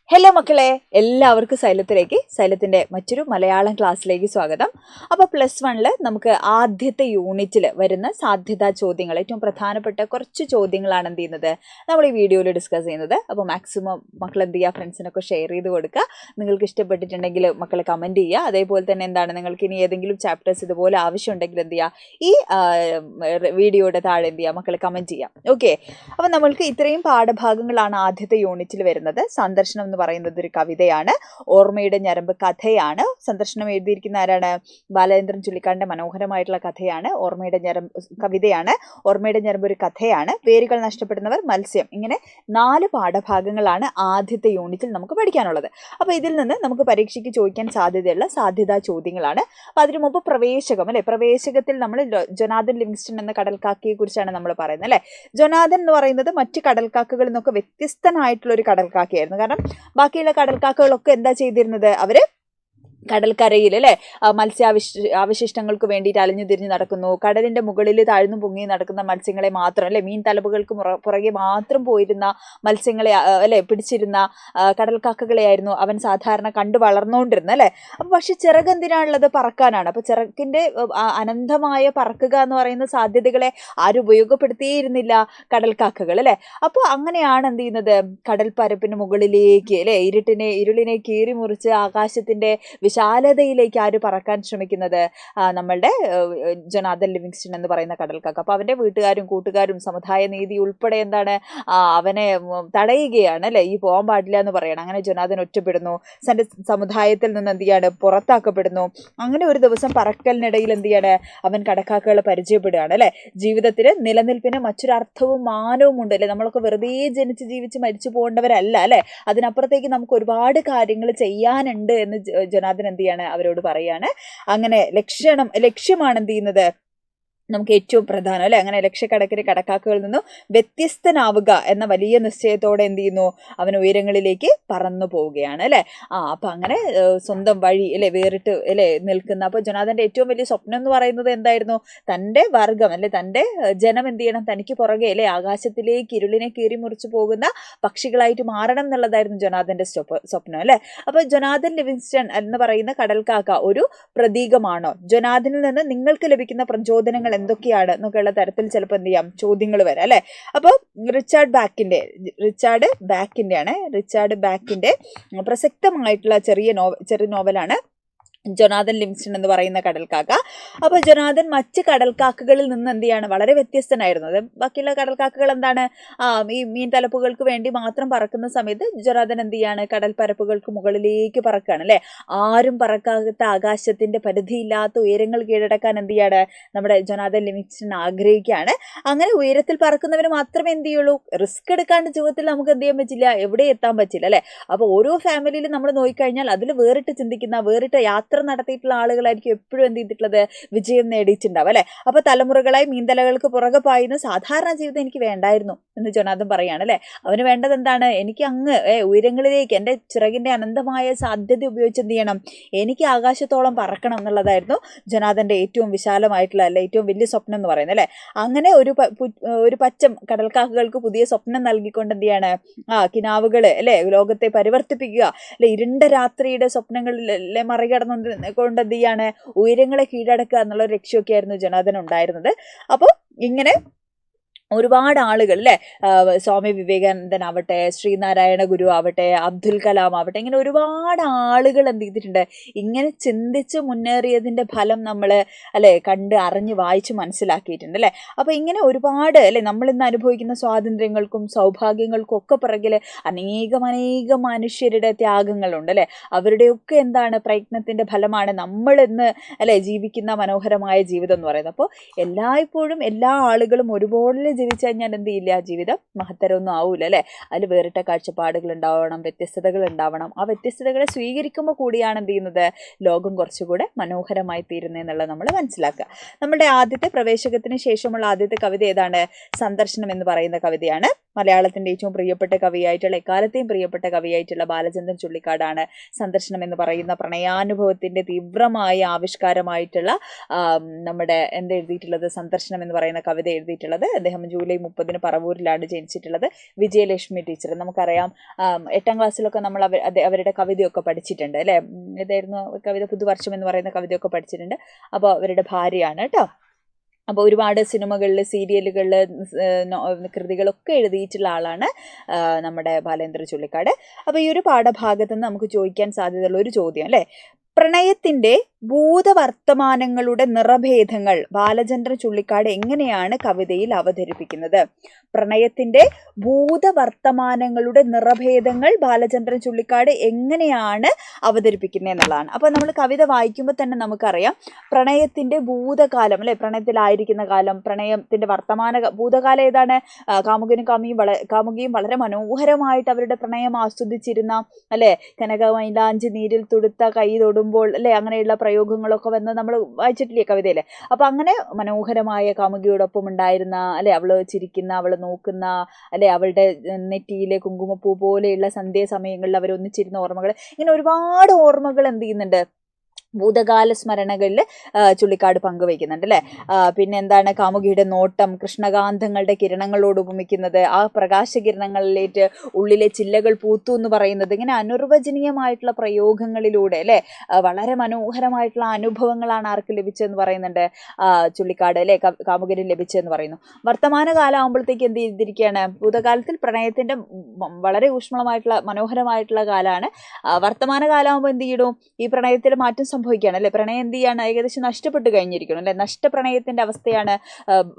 Hello മക്കളെ, എല്ലാവർക്കും സൈലത്തിൻ്റെ മറ്റൊരു മലയാളം ക്ലാസ്സിലേക്ക് സ്വാഗതം. അപ്പോൾ +1 നമുക്ക് ആദ്യത്തെ യൂണിറ്റിൽ വരുന്ന സാധ്യതാ ചോദ്യങ്ങൾ, ഏറ്റവും പ്രധാനപ്പെട്ട കുറച്ച് ചോദ്യങ്ങളാണ് എന്ത് ചെയ്യുന്നത് നമ്മൾ ഈ വീഡിയോയിൽ ഡിസ്കസ് ചെയ്യുന്നത്. അപ്പോൾ മാക്സിമം മക്കൾ എന്ത് ചെയ്യുക, ഫ്രണ്ട്സിനൊക്കെ ഷെയർ ചെയ്ത് കൊടുക്കുക. നിങ്ങൾക്ക് ഇഷ്ടപ്പെട്ടിട്ടുണ്ടെങ്കിൽ മക്കൾ കമൻറ്റ് ചെയ്യുക. അതേപോലെ തന്നെ എന്താണ്, നിങ്ങൾക്ക് ഇനി ഏതെങ്കിലും ചാപ്റ്റേഴ്സ് ഇതുപോലെ ആവശ്യമുണ്ടെങ്കിൽ എന്ത് ചെയ്യുക, ഈ വീഡിയോയുടെ താഴെ എന്ത് ചെയ്യുക, മക്കൾ കമൻറ്റ് ചെയ്യാം. ഓക്കെ, അപ്പോൾ നമ്മൾക്ക് ഇത്രയും പാഠഭാഗങ്ങളാണ് ആദ്യത്തെ യൂണിറ്റിൽ വരുന്നത്. സന്ദർശനം എന്ന് പറയുന്നത് ഒരു കവിതയാണ്, ഓർമ്മയുടെ ഞരമ്പ് കഥയാണ്. സന്ദർശനം എഴുതിയിരിക്കുന്ന ആരാണ്? ബാലചന്ദ്രൻ ചുള്ളിക്കാടിന്റെ മനോഹരമായിട്ടുള്ള കഥയാണ്. ഓർമ്മയുടെ ഞരമ്പ് കവിതയാണ്, ഓർമ്മയുടെ ഞരമ്പ് ഒരു കഥയാണ്. പേരുകൾ നഷ്ടപ്പെടുന്നവർ, മത്സ്യം. ഇങ്ങനെ 4 പാഠഭാഗങ്ങളാണ് ആദ്യത്തെ യൂണിറ്റിൽ നമുക്ക് പഠിക്കാനുള്ളത്. അപ്പോൾ ഇതിൽ നിന്ന് നമുക്ക് പരീക്ഷയ്ക്ക് ചോദിക്കാൻ സാധ്യതയുള്ള സാധ്യതാ ചോദ്യങ്ങളാണ്. അപ്പോൾ അതിനു മുമ്പ് പ്രവേശകം അല്ലെ, പ്രവേശകത്തിൽ നമ്മൾ ജൊനാഥൻ ലിവിങ്സ്റ്റൺ എന്ന കടൽക്കാക്കയെ കുറിച്ചാണ് നമ്മൾ പറയുന്നത് അല്ലെ. ജൊനാഥൻ എന്ന് പറയുന്നത് മറ്റ് കടൽക്കാക്കകളിൽ നിന്നൊക്കെ വ്യത്യസ്തനായിട്ടുള്ള ഒരു കടൽക്കാക്കയായിരുന്നു. കാരണം ബാക്കിയുള്ള കടൽക്കാക്കകളൊക്കെ എന്താ ചെയ്തിരുന്നത്, അവര് കടൽക്കരയിൽ അല്ലെ അവശിഷ്ടങ്ങൾക്ക് വേണ്ടിയിട്ട് അലഞ്ഞു തിരിഞ്ഞ് നടക്കുന്നു. കടലിന്റെ മുകളിൽ താഴ്ന്നു പൊങ്ങി നടക്കുന്ന മത്സ്യങ്ങളെ മാത്രം അല്ലെ, മീൻ തലപ്പുകൾക്ക് പുറകെ മാത്രം പോയിരുന്ന മത്സ്യങ്ങളെ അല്ലെ പിടിച്ചിരുന്ന കടൽക്കാക്കകളെയായിരുന്നു അവൻ സാധാരണ കണ്ടു വളർന്നുകൊണ്ടിരുന്നത് അല്ലെ. അപ്പൊ പക്ഷെ ചിറക് എന്തിനാണുള്ളത്? പറക്കാനാണ്. അപ്പൊ ചിറകിന്റെ അനന്തമായ പറക്കുക എന്ന് പറയുന്ന സാധ്യതകളെ ആരും ഉപയോഗപ്പെടുത്തിയിരുന്നില്ല കടൽക്കാക്കകൾ അല്ലെ. അപ്പോൾ അങ്ങനെയാണ് എന്ത് ചെയ്യുന്നത്, കടൽ പരപ്പിന് മുകളിലേക്ക് അല്ലെ ഇരുളിനെ കീറി മുറിച്ച് ആകാശത്തിന്റെ വിശാലതയിലേക്ക് ആര് പറക്കാൻ ശ്രമിക്കുന്നത്? നമ്മളുടെ ജൊനാഥൻ ലിവിങ്സ്റ്റൺ എന്ന് പറയുന്ന കടൽക്കാക്ക. അപ്പൊ അവന്റെ വീട്ടുകാരും കൂട്ടുകാരും സമുദായ നീതി ഉൾപ്പെടെ എന്താണ് അവനെ തടയുകയാണ് അല്ലെ, ഈ പോകാൻ പാടില്ല എന്ന് പറയണം. അങ്ങനെ ജൊനാഥൻ ഒറ്റപ്പെടുന്നു, സമുദായത്തിൽ നിന്ന് എന്ത് ചെയ്യാണ്, പുറത്താക്കപ്പെടുന്നു. അങ്ങനെ ഒരു ദിവസം പറക്കലിനിടയിൽ എന്ത് ചെയ്യാണ്, അവൻ കടക്കാക്കകളെ പരിചയപ്പെടുകയാണ് അല്ലെ. ജീവിതത്തിന് നിലനിൽപ്പിന് മറ്റൊരർത്ഥവും മാനവും ഉണ്ട് അല്ലെ. നമ്മളൊക്കെ വെറുതെ ജനിച്ച് ജീവിച്ച് മരിച്ചു പോകേണ്ടവരല്ല അല്ലെ. അതിനപ്പുറത്തേക്ക് നമുക്ക് ഒരുപാട് കാര്യങ്ങൾ ചെയ്യാനുണ്ട് എന്ന് ജൊനാഥൻ എന്ത് ചെയ്യാണ്, അവരോട് പറയാണ്. അങ്ങനെ ലക്ഷ്യമാണ് എന്ത് ചെയ്യുന്നത്, നമുക്ക് ഏറ്റവും പ്രധാനം അല്ലെ. അങ്ങനെ ലക്ഷക്കണക്കിന് കടക്കാക്കകളിൽ നിന്നും വ്യത്യസ്തനാവുക എന്ന വലിയ നിശ്ചയത്തോടെ എന്ത് ചെയ്യുന്നു, അവൻ ഉയരങ്ങളിലേക്ക് പറന്നു പോവുകയാണ് അല്ലെ. അപ്പൊ അങ്ങനെ സ്വന്തം വഴി അല്ലെ വേറിട്ട് അല്ലെ നിൽക്കുന്ന. അപ്പൊ ജൊനാഥന്റെ ഏറ്റവും വലിയ സ്വപ്നം എന്ന് പറയുന്നത് എന്തായിരുന്നു? തൻ്റെ വർഗം അല്ലെ, തൻ്റെ ജനം എന്ത് ചെയ്യണം, തനിക്ക് പുറകെ അല്ലെ ആകാശത്തിലേക്ക് ഇരുളിനെ കീറി മുറിച്ചു പോകുന്ന പക്ഷികളായിട്ട് മാറണം എന്നുള്ളതായിരുന്നു ജൊനാഥന്റെ സ്വപ്നം അല്ലെ. അപ്പൊ ജൊനാഥൻ ലിവിങ്സ്റ്റൺ എന്ന് പറയുന്ന കടൽക്കാക്ക ഒരു പ്രതീകമാണോ? ജൊനാഥനിൽ നിന്ന് നിങ്ങൾക്ക് ലഭിക്കുന്ന പ്രചോദനങ്ങൾ എന്തൊക്കെയാണ് എന്നൊക്കെയുള്ള തരത്തിൽ ചിലപ്പോൾ എന്ത് ചെയ്യാം, ചോദ്യങ്ങൾ വരാം അല്ലെ. അപ്പോൾ റിച്ചാർഡ് ബാക്കിന്റെ പ്രസക്തമായിട്ടുള്ള ചെറിയ നോവലാണ് ജൊനാഥൻ ലിവിങ്സ്റ്റൺ എന്ന് പറയുന്ന കടൽക്കാക്ക. അപ്പോൾ ജൊനാഥൻ മറ്റ് കടൽക്കാക്കകളിൽ നിന്ന് എന്ത് ചെയ്യാണ്, വളരെ വ്യത്യസ്തനായിരുന്നു. അത് ബാക്കിയുള്ള കടൽക്കാക്കകൾ എന്താണ്, ഈ മീൻ തലപ്പുകൾക്ക് വേണ്ടി മാത്രം പറക്കുന്ന സമയത്ത് ജൊനാഥൻ എന്ത് ചെയ്യാണ്, കടൽ പരപ്പുകൾക്ക് മുകളിലേക്ക് പറക്കുകയാണ് അല്ലെ. ആരും പറക്കാത്ത ആകാശത്തിന്റെ പരിധിയില്ലാത്ത ഉയരങ്ങൾ കീഴടക്കാൻ എന്ത് ചെയ്യാണ്, നമ്മുടെ ജൊനാഥൻ ലിവിങ്സ്റ്റൺ ആഗ്രഹിക്കുകയാണ്. അങ്ങനെ ഉയരത്തിൽ പറക്കുന്നവർ മാത്രമേ എന്ത് ചെയ്യുള്ളൂ, റിസ്ക് എടുക്കാണ്ട് ജീവിതത്തിൽ നമുക്ക് എന്ത് ചെയ്യാൻ പറ്റില്ല, എവിടെ എത്താൻ പറ്റില്ല അല്ലെ. അപ്പോൾ ഓരോ ഫാമിലിയിലും നമ്മൾ നോക്കിക്കഴിഞ്ഞാൽ അതിൽ വേറിട്ട് ചിന്തിക്കുന്ന, വേറിട്ട് യാത്ര നടത്തിയിട്ടുള്ള ആളുകളായിരിക്കും എപ്പോഴും എന്ത് ചെയ്തിട്ടുള്ളത്, വിജയം നേടിയിട്ടുണ്ടാവും അല്ലെ. അപ്പൊ തലമുറകളായി മീൻതലകൾക്ക് പുറകെ പായുന്ന സാധാരണ ജീവിതം എനിക്ക് വേണ്ടായിരുന്നു എന്ന് ജൊനാഥൻ പറയാണ് അല്ലെ. അവന് വേണ്ടത് എന്താണ്, എനിക്ക് അങ്ങ് ഉയരങ്ങളിലേക്ക് എൻ്റെ ചിറകിന്റെ അനന്തമായ സാധ്യത ഉപയോഗിച്ച് എന്ത് ചെയ്യണം, എനിക്ക് ആകാശത്തോളം പറക്കണം എന്നുള്ളതായിരുന്നു ജൊനാഥന്റെ ഏറ്റവും വിശാലമായിട്ടുള്ള അല്ലെ ഏറ്റവും വലിയ സ്വപ്നം എന്ന് പറയുന്നത് അല്ലെ. അങ്ങനെ ഒരു പച്ചം കടൽക്കാക്കകൾക്ക് പുതിയ സ്വപ്നം നൽകിക്കൊണ്ട് എന്ത് ചെയ്യാണ്, കിനാവുകള് അല്ലെ ലോകത്തെ പരിവർത്തിപ്പിക്കുക അല്ലെ, ഇരുണ്ട രാത്രിയുടെ സ്വപ്നങ്ങളിലെ മറികടന്നു കൊണ്ട് എന്ത് ചെയ്യാണ്, ഉയരങ്ങളെ കീഴടക്കുക എന്നുള്ള ലക്ഷ്യമൊക്കെ ആയിരുന്നു ജൊനാഥൻ ഉണ്ടായിരുന്നത്. അപ്പോൾ ഇങ്ങനെ ഒരുപാട് ആളുകൾ അല്ലെ, സ്വാമി വിവേകാനന്ദൻ ആവട്ടെ, ശ്രീനാരായണ ഗുരു ആവട്ടെ, അബ്ദുൽ കലാം ആവട്ടെ, ഇങ്ങനെ ഒരുപാട് ആളുകൾ എന്ത് ചെയ്തിട്ടുണ്ട്, ഇങ്ങനെ ചിന്തിച്ച് മുന്നേറിയതിന്റെ ഫലം നമ്മൾ അല്ലെ കണ്ട് അറിഞ്ഞ് വായിച്ച് മനസ്സിലാക്കിയിട്ടുണ്ട് അല്ലെ. അപ്പൊ ഇങ്ങനെ ഒരുപാട് അല്ലെ നമ്മൾ ഇന്ന് അനുഭവിക്കുന്ന സ്വാതന്ത്ര്യങ്ങൾക്കും സൗഭാഗ്യങ്ങൾക്കും ഒക്കെ പിറകില് അനേകം മനുഷ്യരുടെ ത്യാഗങ്ങളുണ്ട് അല്ലെ. അവരുടെയൊക്കെ എന്താണ്, പ്രയത്നത്തിന്റെ ഫലമാണ് നമ്മൾ ഇന്ന് അല്ലെ ജീവിക്കുന്ന മനോഹരമായ ജീവിതം എന്ന് പറയുന്നത്. അപ്പോൾ എല്ലായ്പ്പോഴും എല്ലാ ആളുകളും ഒരുപോലെ ജീവിച്ചു കഴിഞ്ഞാൽ എന്ത് ചെയ്യില്ല, ജീവിതം മഹത്തരമൊന്നും ആവൂല അല്ലെ. അതിൽ വേറിട്ട കാഴ്ചപ്പാടുകൾ ഉണ്ടാവണം, വ്യത്യസ്തതകൾ ഉണ്ടാവണം. ആ വ്യത്യസ്തതകളെ സ്വീകരിക്കുമ്പോൾ കൂടിയാണ് എന്ത് ചെയ്യുന്നത്, ലോകം കുറച്ചുകൂടെ മനോഹരമായി തീരുന്നതെന്നുള്ളത് നമ്മൾ മനസ്സിലാക്കുക. നമ്മുടെ ആദ്യത്തെ പ്രവേശകത്തിന് ശേഷമുള്ള ആദ്യത്തെ കവിത ഏതാണ്? സന്ദർശനം എന്ന് പറയുന്ന കവിതയാണ്. മലയാളത്തിൻ്റെ ഏറ്റവും പ്രിയപ്പെട്ട കവിയായിട്ടുള്ള എക്കാലത്തെയും പ്രിയപ്പെട്ട കവിയായിട്ടുള്ള ബാലചന്ദ്രൻ ചുള്ളിക്കാടാണ് സന്ദർശനം എന്ന് പറയുന്ന പ്രണയാനുഭവത്തിൻ്റെ തീവ്രമായ ആവിഷ്കാരമായിട്ടുള്ള നമ്മുടെ എഴുതിയിട്ടുള്ളത് സന്ദർശനം എന്ന് പറയുന്ന കവിത എഴുതിയിട്ടുള്ളത്. അദ്ദേഹം ജൂലൈ 30 പറവൂരിലാണ് ജനിച്ചിട്ടുള്ളത്. വിജയലക്ഷ്മി ടീച്ചർ, നമുക്കറിയാം 8ാം ക്ലാസ്സിലൊക്കെ നമ്മൾ അവരുടെ കവിതയൊക്കെ പഠിച്ചിട്ടുണ്ട് അല്ലേ. ഇതായിരുന്നു കവിത, പുതുവർഷം എന്ന് പറയുന്ന കവിതയൊക്കെ പഠിച്ചിട്ടുണ്ട്. അപ്പോൾ അവരുടെ ഭാര്യയാണ് കേട്ടോ. അപ്പോൾ ഒരുപാട് സിനിമകളിൽ, സീരിയലുകളിൽ, കൃതികളൊക്കെ എഴുതിയിട്ടുള്ള ആളാണ് നമ്മുടെ ബാലേന്ദ്ര ചുള്ളിക്കാട്. അപ്പോൾ ഈ ഒരു പാഠഭാഗത്ത് നിന്ന് നമുക്ക് ചോദിക്കാൻ സാധ്യതയുള്ള ഒരു ചോദ്യം അല്ലേ, പ്രണയത്തിൻ്റെ ഭൂതവർത്തമാനങ്ങളുടെ നിറഭേദങ്ങൾ ബാലചന്ദ്രൻ ചുള്ളിക്കാട് എങ്ങനെയാണ് കവിതയിൽ അവതരിപ്പിക്കുന്നത്? പ്രണയത്തിൻ്റെ ഭൂതവർത്തമാനങ്ങളുടെ നിറഭേദങ്ങൾ ബാലചന്ദ്രൻ ചുള്ളിക്കാട് എങ്ങനെയാണ് അവതരിപ്പിക്കുന്നത് എന്നുള്ളതാണ്. അപ്പോൾ നമ്മൾ കവിത വായിക്കുമ്പോൾ തന്നെ നമുക്കറിയാം പ്രണയത്തിൻ്റെ ഭൂതകാലം അല്ലെ, പ്രണയത്തിലായിരിക്കുന്ന കാലം, പ്രണയത്തിൻ്റെ ഭൂതകാലം ഏതാണ്? കാമുകിയും വളരെ മനോഹരമായിട്ട് അവരുടെ പ്രണയം ആസ്വദിച്ചിരുന്ന അല്ലെ, കനകമൈലാഞ്ചി നീരിൽ തുടുത്ത കൈ തൊടുമ്പോൾ അല്ലെ, അങ്ങനെയുള്ള പ്രയോഗങ്ങളൊക്കെ വന്ന് നമ്മൾ വായിച്ചിട്ടില്ലേ കവിതയിൽ. അപ്പം അങ്ങനെ മനോഹരമായ കാമുകിയോടൊപ്പം ഉണ്ടായിരുന്ന അല്ലെ, അവൾ ചിരിക്കുന്ന, അവൾ നോക്കുന്ന അല്ലെ, അവളുടെ നെറ്റിയിലെ കുങ്കുമപ്പൂ പോലെയുള്ള സന്ധ്യാസമയങ്ങളിൽ അവരൊന്നിച്ചിരുന്ന ഓർമ്മകൾ, ഇങ്ങനെ ഒരുപാട് ഓർമ്മകൾ എന്ത് ചെയ്യുന്നുണ്ട്, ഭൂതകാല സ്മരണകളിൽ ചുള്ളിക്കാട് പങ്കുവയ്ക്കുന്നുണ്ട് അല്ലേ. പിന്നെ എന്താണ്, കാമുകിയുടെ നോട്ടം കൃഷ്ണകാന്തങ്ങളുടെ കിരണങ്ങളോട് ഉപമിക്കുന്നത്, ആ പ്രകാശകിരണങ്ങളിലേക്ക് ഉള്ളിലെ ചില്ലകൾ പൂത്തു എന്ന് പറയുന്നത്, ഇങ്ങനെ അനിർവചനീയമായിട്ടുള്ള പ്രയോഗങ്ങളിലൂടെ അല്ലേ, വളരെ മനോഹരമായിട്ടുള്ള അനുഭവങ്ങളാണ് ആർക്ക് ലഭിച്ചതെന്ന് പറയുന്നുണ്ട്, ചുള്ളിക്കാട് അല്ലേ, കാമുകന് ലഭിച്ചതെന്ന് പറയുന്നു. വർത്തമാനകാലം ആകുമ്പോഴത്തേക്ക് എന്ത് ചെയ്തിരിക്കുകയാണ്, ഭൂതകാലത്തിൽ പ്രണയത്തിൻ്റെ വളരെ ഊഷ്മളമായിട്ടുള്ള മനോഹരമായിട്ടുള്ള കാലമാണ്. വർത്തമാനകാലമാകുമ്പോൾ എന്ത് ചെയ്യണം, ഈ പ്രണയത്തിൽ മാറ്റം സംഭവിക്കുകയാണ് അല്ലെ, പ്രണയം എന്ത് ചെയ്യാണ്, ഏകദേശം നഷ്ടപ്പെട്ട് കഴിഞ്ഞിരിക്കണം അല്ലെ, നഷ്ടപ്രണയത്തിൻ്റെ അവസ്ഥയാണ്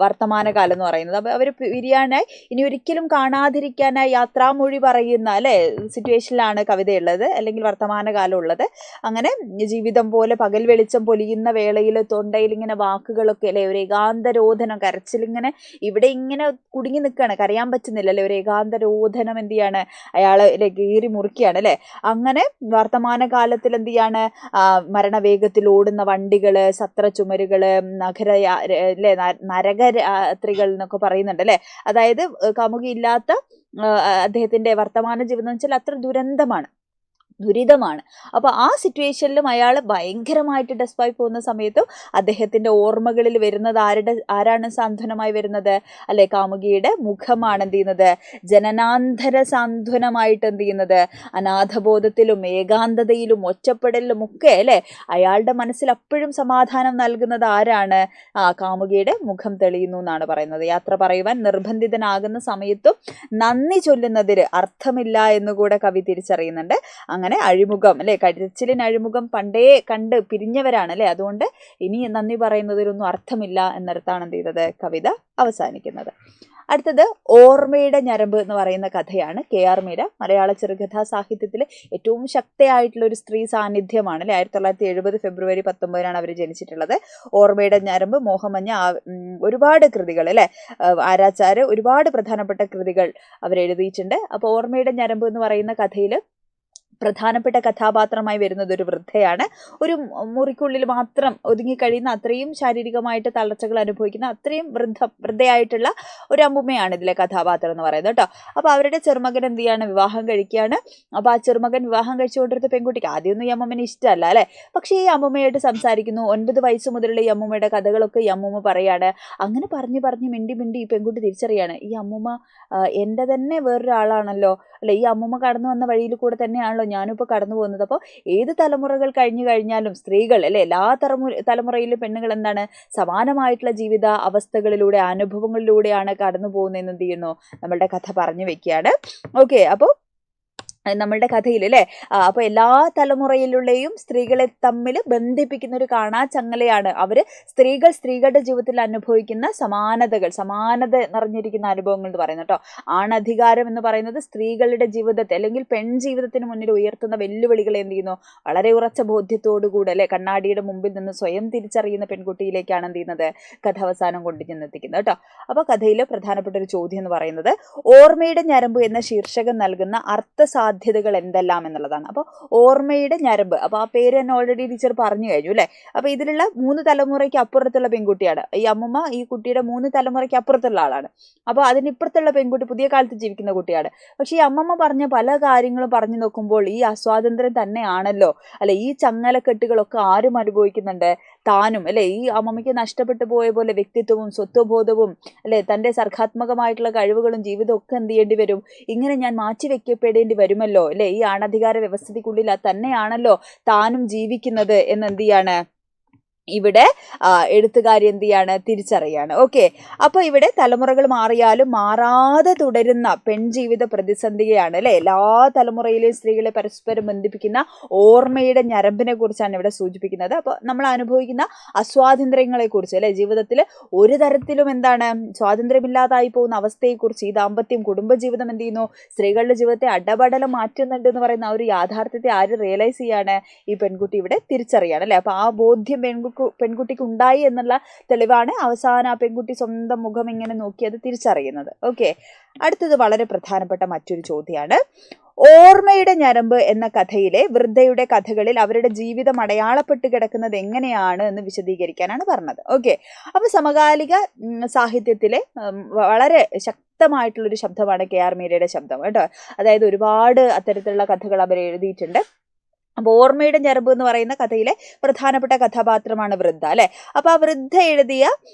വർത്തമാനകാലം എന്ന് പറയുന്നത്. അപ്പോൾ അവർ പിരിയാനായി, ഇനി ഒരിക്കലും കാണാതിരിക്കാനായി യാത്രാമൊഴി പറയുന്ന അല്ലെ സിറ്റുവേഷനിലാണ് കവിതയുള്ളത്, അല്ലെങ്കിൽ വർത്തമാനകാലം ഉള്ളത്. അങ്ങനെ ജീവിതം പോലെ പകൽ വെളിച്ചം പൊലിയുന്ന വേളയിൽ തൊണ്ടയിൽ ഇങ്ങനെ വാക്കുകളൊക്കെ അല്ലെ, ഒരു ഏകാന്തരോധനം, കരച്ചിലിങ്ങനെ ഇവിടെ ഇങ്ങനെ കുടുങ്ങി നിൽക്കുകയാണ്, കരയാൻ പറ്റുന്നില്ല അല്ലെ, ഒരു ഏകാന്തരോധനം എന്ത് ചെയ്യാണ്, അയാളെ കീറി മുറിക്കുകയാണ് അല്ലെ. അങ്ങനെ വർത്തമാനകാലത്തിൽ എന്ത് ചെയ്യാണ്, മരണവേഗത്തിൽ ഓടുന്ന വണ്ടികൾ, സത്ര ചുമരുകൾ, അല്ലേ, നരകരാത്രികൾ എന്നൊക്കെ പറയുന്നുണ്ട് അല്ലേ. അതായത് കാമുകി ഇല്ലാത്ത അദ്ദേഹത്തിൻ്റെ വർത്തമാന ജീവിതം എന്ന് വെച്ചാൽ അത്ര ദുരിതമാണ്. അപ്പോൾ ആ സിറ്റുവേഷനിലും അയാൾ ഭയങ്കരമായിട്ട് ഡെസ്പായി പോകുന്ന സമയത്തും അദ്ദേഹത്തിൻ്റെ ഓർമ്മകളിൽ വരുന്നത് ആരാണ് സാന്ത്വനമായി വരുന്നത് അല്ലെ, കാമുകിയുടെ മുഖമാണ് എന്ത് ചെയ്യുന്നത്, ജനനാന്തര സാന്ത്വനമായിട്ട് എന്ത് ചെയ്യുന്നത്, അനാഥബോധത്തിലും ഏകാന്തതയിലും ഒറ്റപ്പെടലിലും ഒക്കെ അല്ലെ അയാളുടെ മനസ്സിൽ അപ്പോഴും സമാധാനം നൽകുന്നത് ആരാണ്, കാമുകിയുടെ മുഖം തെളിയുന്നു എന്നാണ് പറയുന്നത്. യാത്ര പറയുവാൻ നിർബന്ധിതനാകുന്ന സമയത്തും നന്ദി ചൊല്ലുന്നതിൽ അർത്ഥമില്ല എന്നുകൂടെ കവി തിരിച്ചറിയുന്നുണ്ട്. അങ്ങനെ അഴിമുഖം അല്ലെ, കരച്ചിലിന് അഴിമുഖം പണ്ടേ കണ്ട് പിരിഞ്ഞവരാണ് അല്ലെ, അതുകൊണ്ട് ഇനി നന്ദി പറയുന്നതിലൊന്നും അർത്ഥമില്ല എന്നർത്ഥമാണ് എന്ത് ചെയ്തത് കവിത അവസാനിക്കുന്നത്. അടുത്തത് ഓർമ്മയുടെ ഞരമ്പ് എന്ന് പറയുന്ന കഥയാണ്. KR മീര മലയാള ചെറുകഥാ സാഹിത്യത്തിൽ ഏറ്റവും ശക്തയായിട്ടുള്ള ഒരു സ്ത്രീ സാന്നിധ്യമാണ് അല്ലെ. 1970 ഫെബ്രുവരി 19 അവർ ജനിച്ചിട്ടുള്ളത്. ഓർമ്മയുടെ ഞരമ്പ്, മോഹമഞ്ഞ, ഒരുപാട് കൃതികൾ അല്ലെ, ആരാച്ചാര്, ഒരുപാട് പ്രധാനപ്പെട്ട കൃതികൾ അവരെഴുതിയിട്ടുണ്ട്. അപ്പോൾ ഓർമ്മയുടെ ഞരമ്പ് എന്ന് പറയുന്ന കഥയിൽ പ്രധാനപ്പെട്ട കഥാപാത്രമായി വരുന്നത് ഒരു വൃദ്ധയാണ്. ഒരു മുറിക്കുള്ളിൽ മാത്രം ഒതുങ്ങിക്കഴിയുന്ന, അത്രയും ശാരീരികമായിട്ട് തളർച്ചകൾ അനുഭവിക്കുന്ന അത്രയും വൃദ്ധയായിട്ടുള്ള ഒരു അമ്മുമ്മയാണ് ഇതിലെ കഥാപാത്രം എന്ന് പറയുന്നത് കേട്ടോ. അപ്പോൾ അവരുടെ ചെറുമകൻ എന്ത് ചെയ്യാണ്, വിവാഹം കഴിക്കുകയാണ്. അപ്പോൾ ആ ചെറുമകൻ വിവാഹം കഴിച്ചുകൊണ്ടിരുന്ന പെൺകുട്ടിക്ക് ആദ്യമൊന്നും ഈ അമ്മമ്മനെ ഇഷ്ടമല്ല അല്ലേ. പക്ഷേ ഈ അമ്മുമ്മയായിട്ട് സംസാരിക്കുന്നു. 9 വയസ്സ് മുതലുള്ള ഈ അമ്മുമ്മയുടെ കഥകളൊക്കെ ഈ അമ്മുമ്മ പറയാണ്. അങ്ങനെ പറഞ്ഞ് മിണ്ടി ഈ പെൺകുട്ടി തിരിച്ചറിയാണ്, ഈ അമ്മുമ്മ എൻ്റെ തന്നെ വേറൊരാളാണല്ലോ അല്ലെ, ഈ അമ്മുമ്മ കടന്നു വന്ന വഴിയിൽ കൂടെ തന്നെയാണല്ലോ ഞാനിപ്പോൾ കടന്നു പോകുന്നത്. അപ്പോൾ ഏത് തലമുറകൾ കഴിഞ്ഞാലും സ്ത്രീകൾ അല്ലെ, എല്ലാ തലമുറയിലും പെണ്ണുകൾ എന്താണ്, സമാനമായിട്ടുള്ള ജീവിത അവസ്ഥകളിലൂടെ, അനുഭവങ്ങളിലൂടെയാണ് കടന്നു പോകുന്നതെന്ന് എന്ത് ചെയ്യുന്നു, നമ്മളുടെ കഥ പറഞ്ഞു വെക്കുകയാണ്. ഓക്കെ, അപ്പോൾ നമ്മളുടെ കഥയിൽ അല്ലേ, അപ്പോൾ എല്ലാ തലമുറയിലുള്ളയും സ്ത്രീകളെ തമ്മിൽ ബന്ധിപ്പിക്കുന്ന ഒരു കാണാച്ചങ്ങലയാണ് അവർ. സ്ത്രീകളുടെ ജീവിതത്തിൽ അനുഭവിക്കുന്ന സമാനത നിറഞ്ഞിരിക്കുന്ന അനുഭവങ്ങൾ എന്ന് പറയുന്നത് കേട്ടോ. ആണധികാരം എന്ന് പറയുന്നത് സ്ത്രീകളുടെ ജീവിതത്തെ അല്ലെങ്കിൽ പെൺ ജീവിതത്തിന് മുന്നിൽ ഉയർത്തുന്ന വെല്ലുവിളികളെ എന്ത് ചെയ്യുന്നു, വളരെ ഉറച്ച ബോധ്യത്തോടുകൂടെ അല്ലെ, കണ്ണാടിയുടെ മുമ്പിൽ നിന്ന് സ്വയം തിരിച്ചറിയുന്ന പെൺകുട്ടിയിലേക്കാണ് എന്ത് ചെയ്യുന്നത്, കഥ അവസാനം കൊണ്ടു ചെന്നെത്തിക്കുന്നത് കേട്ടോ. അപ്പോൾ കഥയിൽ പ്രധാനപ്പെട്ട ഒരു ചോദ്യം എന്ന് പറയുന്നത്, ഓർമ്മയുടെ ഞരമ്പ് എന്ന ശീർഷകം നൽകുന്ന അർത്ഥസാ സാധ്യതകൾ എന്തെല്ലാം എന്നുള്ളതാണ്. അപ്പോൾ ഓർമ്മയുടെ ഞരമ്പ്, അപ്പോൾ ആ പേര് തന്നെ ഓൾറെഡി ടീച്ചർ പറഞ്ഞു കഴിഞ്ഞു അല്ലേ. അപ്പോൾ ഇതിലുള്ള 3 തലമുറയ്ക്ക് അപ്പുറത്തുള്ള പെൺകുട്ടിയാണ് ഈ അമ്മമ്മ. ഈ കുട്ടിയുടെ 3 തലമുറയ്ക്ക് അപ്പുറത്തുള്ള ആളാണ്. അപ്പോൾ അതിനിപ്പുറത്തുള്ള പെൺകുട്ടി പുതിയ കാലത്ത് ജീവിക്കുന്ന കുട്ടിയാണ്. പക്ഷേ ഈ അമ്മമ്മ പറഞ്ഞ പല കാര്യങ്ങളും പറഞ്ഞു നോക്കുമ്പോൾ ഈ അസ്വാതന്ത്ര്യം തന്നെയാണല്ലോ അല്ലെ, ഈ ചങ്ങലക്കെട്ടുകളൊക്കെ ആരും അനുഭവിക്കുന്നുണ്ട്, താനും അല്ലെ. ഈ അമ്മമ്മയ്ക്ക് നഷ്ടപ്പെട്ടു പോയ പോലെ വ്യക്തിത്വവും സ്വത്വബോധവും അല്ലെ, തൻ്റെ സർഗാത്മകമായിട്ടുള്ള കഴിവുകളും ജീവിതവും ഒക്കെ എന്ത് ചെയ്യേണ്ടി വരും, ഇങ്ങനെ ഞാൻ മാറ്റി വെക്കപ്പെടേണ്ടി വരുമല്ലോ അല്ലെ. ഈ ആണധികാര വ്യവസ്ഥയ്ക്കുള്ളിൽ തന്നെയാണല്ലോ താനും ജീവിക്കുന്നത് എന്ന് എന്ത് ചെയ്യാണ് ഇവിടെ എഴുത്തുകാരി എന്ത് ചെയ്യാണ്, തിരിച്ചറിയാണ്. ഓക്കെ, അപ്പോൾ ഇവിടെ തലമുറകൾ മാറിയാലും മാറാതെ തുടരുന്ന പെൺജീവിത പ്രതിസന്ധിയാണ് അല്ലെ. എല്ലാ തലമുറയിലെയും സ്ത്രീകളെ പരസ്പരം ബന്ധിപ്പിക്കുന്ന ഓർമ്മയുടെ ഞരമ്പിനെ കുറിച്ചാണ് ഇവിടെ സൂചിപ്പിക്കുന്നത്. അപ്പോൾ നമ്മൾ അനുഭവിക്കുന്ന അസ്വാതന്ത്ര്യങ്ങളെ കുറിച്ച് അല്ലെ, ജീവിതത്തിൽ ഒരു തരത്തിലും എന്താണ് സ്വാതന്ത്ര്യമില്ലാതായി പോകുന്ന അവസ്ഥയെക്കുറിച്ച്, ഈ ദാമ്പത്യം കുടുംബജീവിതം എന്ത് ചെയ്യുന്നു, സ്ത്രീകളുടെ ജീവിതത്തെ അടപടലം മാറ്റുന്നുണ്ട് എന്ന് പറയുന്ന ആ ഒരു യാഥാർത്ഥ്യത്തെ ആര് റിയലൈസ് ചെയ്യാണ്, ഈ പെൺകുട്ടി ഇവിടെ തിരിച്ചറിയാണ് അല്ലെ. അപ്പോൾ ആ ബോധ്യം പെൺകുട്ടിക്ക് ഉണ്ടായി എന്നുള്ള തെളിവാണ് അവസാനം ആ പെൺകുട്ടി സ്വന്തം മുഖം ഇങ്ങനെ നോക്കി അത് തിരിച്ചറിയുന്നത്. ഓക്കെ, അടുത്തത് വളരെ പ്രധാനപ്പെട്ട മറ്റൊരു ചോദ്യമാണ്. ഓർമ്മയുടെ ഞരമ്പ് എന്ന കഥയിലെ വൃദ്ധയുടെ കഥകളിൽ അവരുടെ ജീവിതം അടയാളപ്പെട്ട് കിടക്കുന്നത് എങ്ങനെയാണ് എന്ന് വിശദീകരിക്കാനാണ് പറഞ്ഞത്. ഓക്കെ, അപ്പോൾ സമകാലിക സാഹിത്യത്തിലെ വളരെ ശക്തമായിട്ടുള്ളൊരു ശബ്ദമാണ് KR മീരയുടെ ശബ്ദം കേട്ടോ. അതായത് ഒരുപാട് അത്തരത്തിലുള്ള കഥകൾ അവർ എഴുതിയിട്ടുണ്ട്. അപ്പോൾ ഓർമ്മയുടെ ഞരമ്പ് എന്ന് പറയുന്ന കഥയിലെ പ്രധാനപ്പെട്ട കഥാപാത്രമാണ് വൃദ്ധ അല്ലെ. അപ്പോൾ ആ വൃദ്ധ എഴുതിയ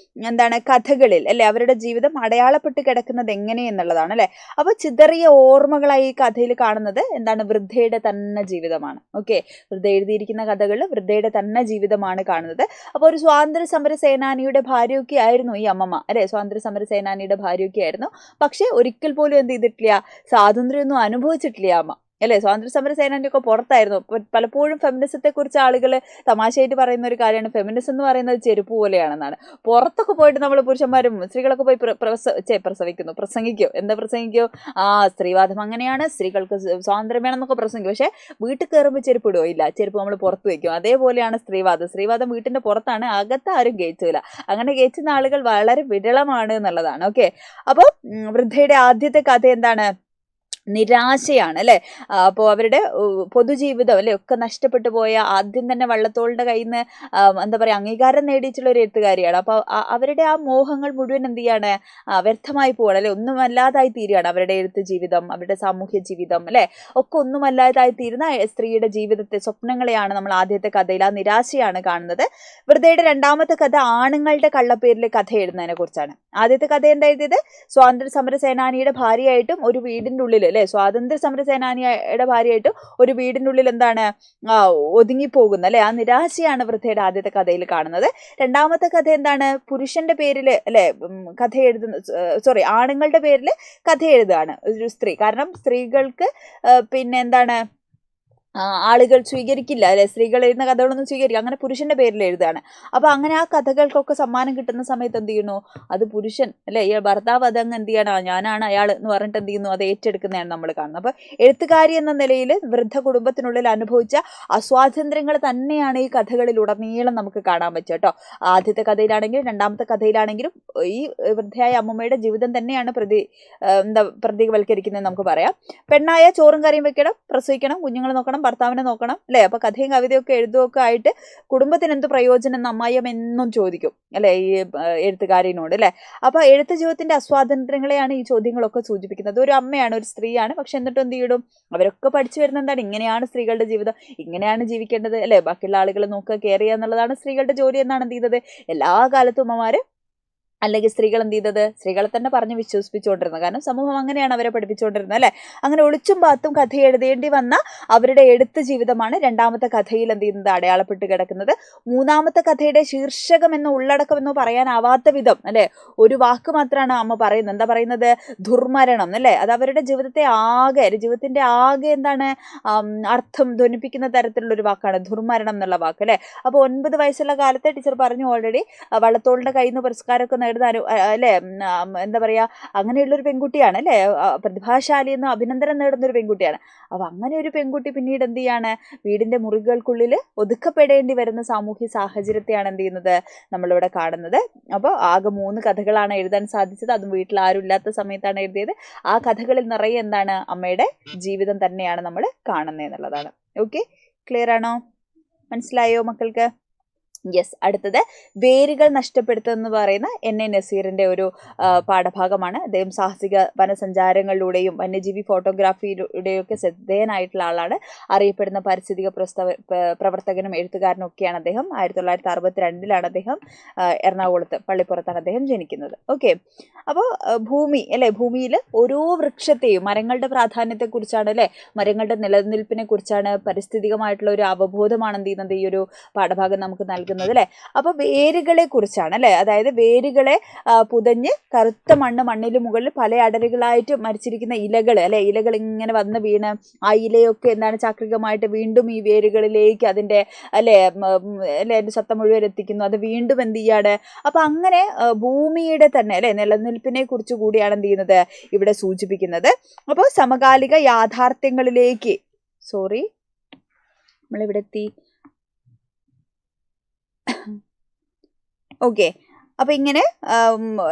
എന്താണ് കഥകളിൽ അല്ലെ അവരുടെ ജീവിതം അടയാളപ്പെട്ട് കിടക്കുന്നത് എങ്ങനെയെന്നുള്ളതാണ് അല്ലെ. അപ്പോൾ ചിതറിയ ഓർമ്മകളായി ഈ കഥയിൽ കാണുന്നത് എന്താണ്, വൃദ്ധയുടെ തന്നെ ജീവിതമാണ്. ഓക്കെ, വൃദ്ധ എഴുതിയിരിക്കുന്ന കഥകളിൽ വൃദ്ധയുടെ തന്നെ ജീവിതമാണ് കാണുന്നത്. അപ്പോൾ ഒരു സ്വാതന്ത്ര്യ സമര സേനാനിയുടെ ഭാര്യയൊക്കെ ആയിരുന്നു ഈ അമ്മമ്മ അല്ലെ. സ്വാതന്ത്ര്യ സമര സേനാനിയുടെ ഭാര്യയൊക്കെ ആയിരുന്നു. പക്ഷെ ഒരിക്കൽ പോലും എന്ത് ചെയ്തിട്ടില്ല, സ്വാതന്ത്ര്യമൊന്നും അനുഭവിച്ചിട്ടില്ല അമ്മ അല്ലെ. സ്വാതന്ത്ര്യ സമര സേനാൻ്റെ ഒക്കെ പുറത്തായിരുന്നു. പലപ്പോഴും ഫെമിനിസത്തെ കുറിച്ച് ആളുകൾ തമാശയായിട്ട് പറയുന്ന ഒരു കാര്യമാണ്, ഫെമിനിസം എന്ന് പറയുന്നത് ചെരുപ്പ് പോലെയാണെന്നാണ്. പുറത്തൊക്കെ പോയിട്ട് നമ്മൾ പുരുഷന്മാരും സ്ത്രീകളൊക്കെ പോയി പ്രസംഗിക്കും. എന്താ പ്രസംഗിക്കും, സ്ത്രീവാദം അങ്ങനെയാണ്, സ്ത്രീകൾക്ക് സ്വാതന്ത്ര്യം വേണമെന്നൊക്കെ പ്രസംഗിക്കും. പക്ഷെ വീട്ടിൽ കയറുമ്പോൾ ചെരുപ്പ് ഇടുവോ, ഇല്ല, ചെരുപ്പ് നമ്മൾ പുറത്ത് വയ്ക്കും. അതേപോലെയാണ് സ്ത്രീവാദം വീട്ടിന്റെ പുറത്താണ്, അകത്ത് ആരും ഗയിച്ചില്ല. അങ്ങനെ ഗയിച്ചുന്ന ആളുകൾ വളരെ വിരളമാണ് എന്നുള്ളതാണ്. ഓക്കെ, അപ്പോൾ വൃദ്ധയുടെ ആദ്യത്തെ കഥ എന്താണ്, നിരാശയാണ് അല്ലെ. അപ്പോൾ അവരുടെ പൊതുജീവിതം അല്ലെ ഒക്കെ നഷ്ടപ്പെട്ടു പോയ, ആദ്യം തന്നെ വള്ളത്തോളുടെ കയ്യിൽ നിന്ന് എന്താ പറയുക അംഗീകാരം നേടിയിട്ടുള്ള ഒരു എഴുത്തുകാരിയാണ്. അപ്പോൾ അവരുടെ ആ മോഹങ്ങൾ മുഴുവൻ എന്ത് ചെയ്യാണ്, വ്യർത്ഥമായി പോവാണ് അല്ലെ, ഒന്നുമല്ലാതായി തീരുകയാണ്. അവരുടെ എഴുത്ത് ജീവിതം, അവരുടെ സാമൂഹ്യ ജീവിതം അല്ലെ ഒക്കെ ഒന്നുമല്ലാതായി തീരുന്ന സ്ത്രീയുടെ ജീവിതത്തെ, സ്വപ്നങ്ങളെയാണ് നമ്മൾ ആദ്യത്തെ കഥയിൽ, ആ നിരാശയാണ് കാണുന്നത്. വൃദ്ധയുടെ രണ്ടാമത്തെ കഥ ആണുങ്ങളുടെ കള്ളപ്പേരിലെ കഥ എഴുതുന്നതിനെ കുറിച്ചാണ്. ആദ്യത്തെ കഥ എന്താ എഴുതിയത്, സ്വാതന്ത്ര്യ സമര സേനാനിയുടെ ഭാര്യയായിട്ടും ഒരു വീടിൻ്റെ ഉള്ളിൽ അല്ലെ, സ്വാതന്ത്ര്യ സമര സേനാനിയുടെ ഭാര്യയായിട്ട് ഒരു വീടിൻ്റെ ഉള്ളിൽ എന്താണ് ഒതുങ്ങിപ്പോകുന്ന അല്ലെ, ആ നിരാശയാണ് വൃദ്ധയുടെ ആദ്യത്തെ കഥയിൽ കാണുന്നത്. രണ്ടാമത്തെ കഥ എന്താണ്, പുരുഷന്റെ പേരിൽ അല്ലെ കഥ എഴുതുന്ന, ആണുങ്ങളുടെ പേരിൽ കഥ എഴുതുകയാണ് ഒരു സ്ത്രീ. കാരണം സ്ത്രീകൾക്ക് പിന്നെ എന്താണ് ആളുകൾ സ്വീകരിക്കില്ല അല്ലെ, സ്ത്രീകൾ എഴുതുന്ന കഥകളൊന്നും സ്വീകരിക്കുക, അങ്ങനെ പുരുഷന്റെ പേരിൽ എഴുതുകയാണ്. അപ്പോൾ അങ്ങനെ ആ കഥകൾക്കൊക്കെ സമ്മാനം കിട്ടുന്ന സമയത്ത് എന്ത് ചെയ്യുന്നു, അത് പുരുഷൻ അല്ലെ, ഈ ഭർത്താവ് അതങ്ങ് എന്ത് ചെയ്യണം, ഞാനാണ് അയാൾ എന്ന് പറഞ്ഞിട്ട് എന്ത് ചെയ്യുന്നു, അത് ഏറ്റെടുക്കുന്നതാണ് നമ്മൾ കാണുന്നത്. അപ്പോൾ എഴുത്തുകാരി എന്ന നിലയിൽ വൃദ്ധ കുടുംബത്തിനുള്ളിൽ അനുഭവിച്ച അസ്വാതന്ത്ര്യങ്ങൾ തന്നെയാണ് ഈ കഥകളിൽ ഉടനീളം നമുക്ക് കാണാൻ പറ്റുക കേട്ടോ. ആദ്യത്തെ കഥയിലാണെങ്കിലും രണ്ടാമത്തെ കഥയിലാണെങ്കിലും ഈ വൃദ്ധയായ അമ്മമ്മയുടെ ജീവിതം തന്നെയാണ് പ്രതീകവൽക്കരിക്കുന്നത് നമുക്ക് പറയാം. പെണ്ണായ ചോറും കറിയും വെക്കണം, പ്രസവിക്കണം, കുഞ്ഞുങ്ങൾ നോക്കണം, ഭർത്താവിനെ നോക്കണം അല്ലെ. അപ്പൊ കഥയും കവിതയൊക്കെ എഴുതുകയൊക്കെ ആയിട്ട് കുടുംബത്തിന് എന്ത് പ്രയോജനം എന്ന് അമ്മായിയമ്മ എന്നും ചോദിക്കും അല്ലെ ഈ എഴുത്തുകാരിനോട് അല്ലെ. അപ്പൊ എഴുത്ത് ജീവിതത്തിന്റെ അസ്വാതന്ത്ര്യങ്ങളെയാണ് ഈ ചോദ്യങ്ങളൊക്കെ സൂചിപ്പിക്കുന്നത്. ഒരു അമ്മയാണ്, ഒരു സ്ത്രീയാണ്, പക്ഷെ എന്നിട്ടും എന്ത് ചെയ്യും, അവരൊക്കെ പഠിച്ചു വരുന്ന എന്താണ്, ഇങ്ങനെയാണ് സ്ത്രീകളുടെ ജീവിതം, ഇങ്ങനെയാണ് ജീവിക്കേണ്ടത് അല്ലെ, ബാക്കിയുള്ള ആളുകൾ നോക്കുക, കെയർ ചെയ്യുക എന്നുള്ളതാണ് സ്ത്രീകളുടെ ജോലി എന്നാണ് എന്ത് ചെയ്തത് എല്ലാ കാലത്തും അമ്മമാര് അല്ലെങ്കിൽ സ്ത്രീകൾ എന്ത് ചെയ്തത്, സ്ത്രീകളെ തന്നെ പറഞ്ഞ് വിശ്വസിപ്പിച്ചുകൊണ്ടിരുന്നത്. കാരണം സമൂഹം അങ്ങനെയാണ് അവരെ പഠിപ്പിച്ചുകൊണ്ടിരുന്നത് അല്ലെ. അങ്ങനെ ഒളിച്ചും പാത്തും കഥ എഴുതേണ്ടി വന്ന അവരുടെ എഴുത്ത് ജീവിതമാണ് രണ്ടാമത്തെ കഥയിൽ എന്ത് ചെയ്യുന്നത്, അടയാളപ്പെട്ട് കിടക്കുന്നത്. മൂന്നാമത്തെ കഥയുടെ ശീർഷകം എന്നോ ഉള്ളടക്കം എന്നോ പറയാനാവാത്ത വിധം അല്ലെ ഒരു വാക്ക് മാത്രമാണ് അമ്മ പറയുന്നത്. എന്താ പറയുന്നത്, ദുർമരണം അല്ലെ. അത് അവരുടെ ജീവിതത്തിന്റെ ആകെ എന്താണ് അർത്ഥം ധ്വനിപ്പിക്കുന്ന തരത്തിലുള്ള ഒരു വാക്കാണ് ദുർമരണം എന്നുള്ള വാക്ക് അല്ലെ. അപ്പോൾ 9 വയസ്സുള്ള കാലത്തെ ടീച്ചർ പറഞ്ഞു ഓൾറെഡി, വള്ളത്തോളിന്റെ കയ്യിൽ നിന്ന് പുരസ്കാരമൊക്കെ നേടുന്ന നേടുന്ന അല്ലേ എന്താ പറയുക, അങ്ങനെയുള്ളൊരു പെൺകുട്ടിയാണ് അല്ലേ, പ്രതിഭാശാലി എന്ന അഭിനന്ദനം നേടുന്ന ഒരു പെൺകുട്ടിയാണ്. അപ്പോൾ അങ്ങനെ ഒരു പെൺകുട്ടി പിന്നീട് എന്ത് ചെയ്യാണ്, വീടിൻ്റെ മുറികൾക്കുള്ളിൽ ഒതുക്കപ്പെടേണ്ടി വരുന്ന സാമൂഹ്യ സാഹചര്യത്തെയാണ് എന്ത് ചെയ്യുന്നത്, നമ്മളിവിടെ കാണുന്നത്. അപ്പോൾ ആകെ 3 കഥകളാണ് എഴുതാൻ സാധിച്ചത്, അതും വീട്ടിൽ ആരും ഇല്ലാത്ത സമയത്താണ് എഴുതിയത്. ആ കഥകളിൽ നിറയെ എന്താണ്, അമ്മയുടെ ജീവിതം തന്നെയാണ് നമ്മൾ കാണുന്നത് എന്നുള്ളതാണ്. ഓക്കെ, ക്ലിയർ ആണോ, മനസ്സിലായോ മക്കൾക്ക്? യെസ്. അടുത്തത് വേരുകൾ നഷ്ടപ്പെടുത്തുമെന്ന് പറയുന്ന NA നസീറിൻ്റെ ഒരു പാഠഭാഗമാണ്. അദ്ദേഹം സാഹസിക വനസഞ്ചാരങ്ങളിലൂടെയും വന്യജീവി ഫോട്ടോഗ്രാഫിയിലൂടെയും ഒക്കെ ശ്രദ്ധേയനായിട്ടുള്ള ആളാണ്. അറിയപ്പെടുന്ന പാരിസ്ഥിതിക പ്രവർത്തകനും എഴുത്തുകാരനും ഒക്കെയാണ് അദ്ദേഹം. 1962 അദ്ദേഹം എറണാകുളത്ത് പള്ളിപ്പുറത്താണ് അദ്ദേഹം ജനിക്കുന്നത്. ഓക്കെ, അപ്പോൾ ഭൂമി അല്ലേ, ഭൂമിയിൽ ഓരോ വൃക്ഷത്തെയും, മരങ്ങളുടെ പ്രാധാന്യത്തെക്കുറിച്ചാണ് അല്ലേ, മരങ്ങളുടെ നിലനിൽപ്പിനെ കുറിച്ചാണ്, പരിസ്ഥിതികമായിട്ടുള്ള ഒരു അവബോധമാണ് എന്ത് ചെയ്യുന്നത് ഈ ഒരു പാഠഭാഗം നമുക്ക് നൽകുന്നത് അല്ലേ. അപ്പോൾ വേരുകളെ കുറിച്ചാണ് അല്ലേ, അതായത് വേരുകളെ പുതഞ്ഞ് കറുത്ത മണ്ണിന് മുകളിൽ പല അടരുകളായിട്ട് മരിച്ചിരിക്കുന്ന ഇലകൾ അല്ലെ, ഇലകൾ ഇങ്ങനെ വന്ന് വീണ് ആ ഇലയൊക്കെ എന്താണ് ചാക്രികമായിട്ട് വീണ്ടും ഈ വേരുകളിലേക്ക് അതിൻ്റെ അല്ലേ അതിൻ്റെ സത്ത മുഴുവൻ എത്തിക്കുന്നു. അത് വീണ്ടും എന്ത് ചെയ്യാണ്, അപ്പം അങ്ങനെ ഭൂമിയുടെ തന്നെ അല്ലെ നിലനിൽപ്പിനെ കുറിച്ച് കൂടിയാണ് എന്ത് ചെയ്യുന്നത് ഇവിടെ സൂചിപ്പിക്കുന്നത്. അപ്പോൾ സമകാലിക യാഥാർത്ഥ്യങ്ങളിലേക്ക് നമ്മളിവിടെ എത്തി. ഓക്കെ, അപ്പം ഇങ്ങനെ